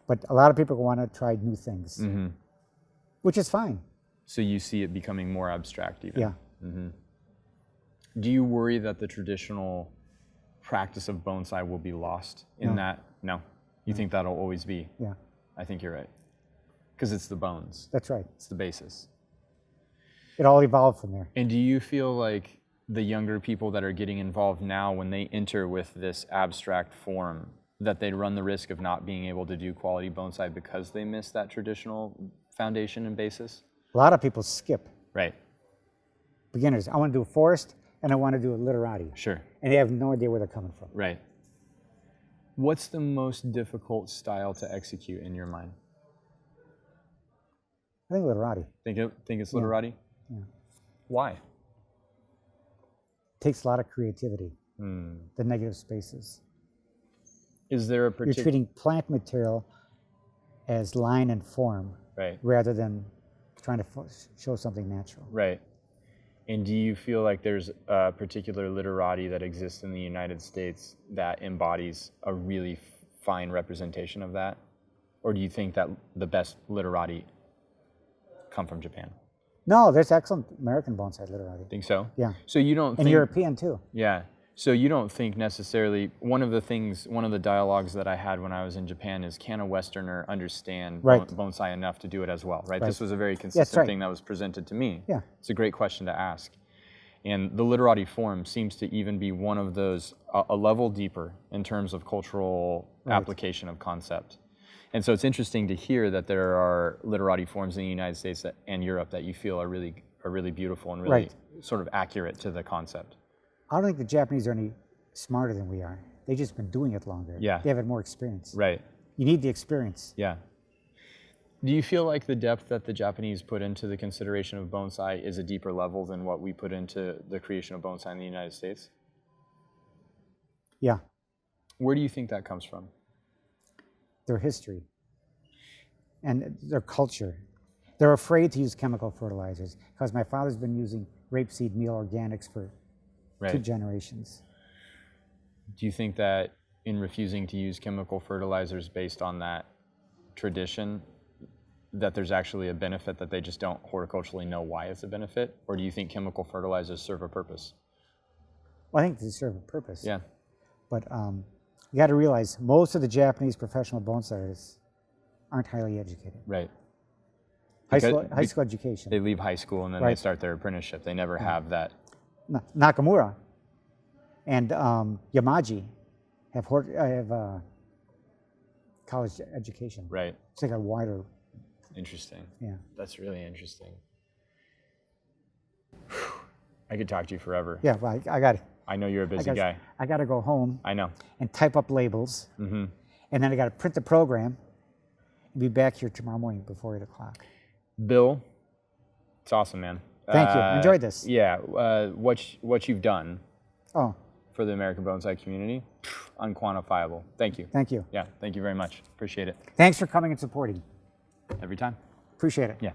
But a lot of people want to try new things, which is fine. So you see it becoming more abstract even? Yeah. Do you worry that the traditional practice of bonsai will be lost in that? No. You think that'll always be? Yeah, I think you're right. Because it's the bones. that's right. It's the basis. It all evolved from there. And do you feel like the younger people that are getting involved now, when they enter with this abstract form, that they run the risk of not being able to do quality bonsai because they miss that traditional foundation and basis? A lot of people skip. Right. Beginners, I want to do a forest and I want to do a literati. Sure. And they have no idea where they're coming from. Right. What's the most difficult style to execute in your mind? I think literati. Think it's literati? Yeah. Why? takes a lot of creativity, the negative spaces. Is there a You're particular treating plant material as line and form right? rather than trying to show something natural. Right. And do you feel like there's a particular literati that exists in the United States that embodies a really fine representation of that? Or do you think that the best literati come from Japan? No, there's excellent American bonsai literati. Think so? Yeah. So you don't And think... European too. Yeah. So you don't think necessarily, one of the dialogues that I had when I was in Japan is, can a Westerner understand Right. bonsai enough to do it as well, right? Right. This was a very consistent right. thing that was presented to me. Yeah. It's a great question to ask. And the literati form seems to even be one of those, a level deeper in terms of cultural application of concept. And so it's interesting to hear that there are literati forms in the United States and Europe that you feel are really beautiful and really sort of accurate to the concept. I don't think the Japanese are any smarter than we are. They've just been doing it longer. Yeah. They have had more experience. Right. You need the experience. Yeah. Do you feel like the depth that the Japanese put into the consideration of bonsai is a deeper level than what we put into the creation of bonsai in the United States? Yeah. Where do you think that comes from? Their history and their culture. They're afraid to use chemical fertilizers because my father's been using rapeseed meal organics for 2 generations. Do you think that in refusing to use chemical fertilizers based on that tradition, that there's actually a benefit that they just don't horticulturally know why it's a benefit? Or do you think chemical fertilizers serve a purpose? Well, I think they serve a purpose. Yeah. But you got to realize most of the Japanese professional bonsai artists aren't highly educated. Right. High school education. They leave high school and then they start their apprenticeship. They never have that. Nakamura and Yamaji have college education. Right. It's like a wider. Interesting. Yeah. That's really interesting. I could talk to you forever. Yeah, well, I got it. I know you're a busy guy. I got to go home. I know. And type up labels. Mm-hmm. And then I got to print the program and be back here tomorrow morning before 8 o'clock. Bill, it's awesome, man. Thank you. Enjoyed this. Yeah. What you've done for the American bonsai community, unquantifiable. Thank you. Thank you. Yeah. Thank you very much. Appreciate it. Thanks for coming and supporting. Every time. Appreciate it. Yeah.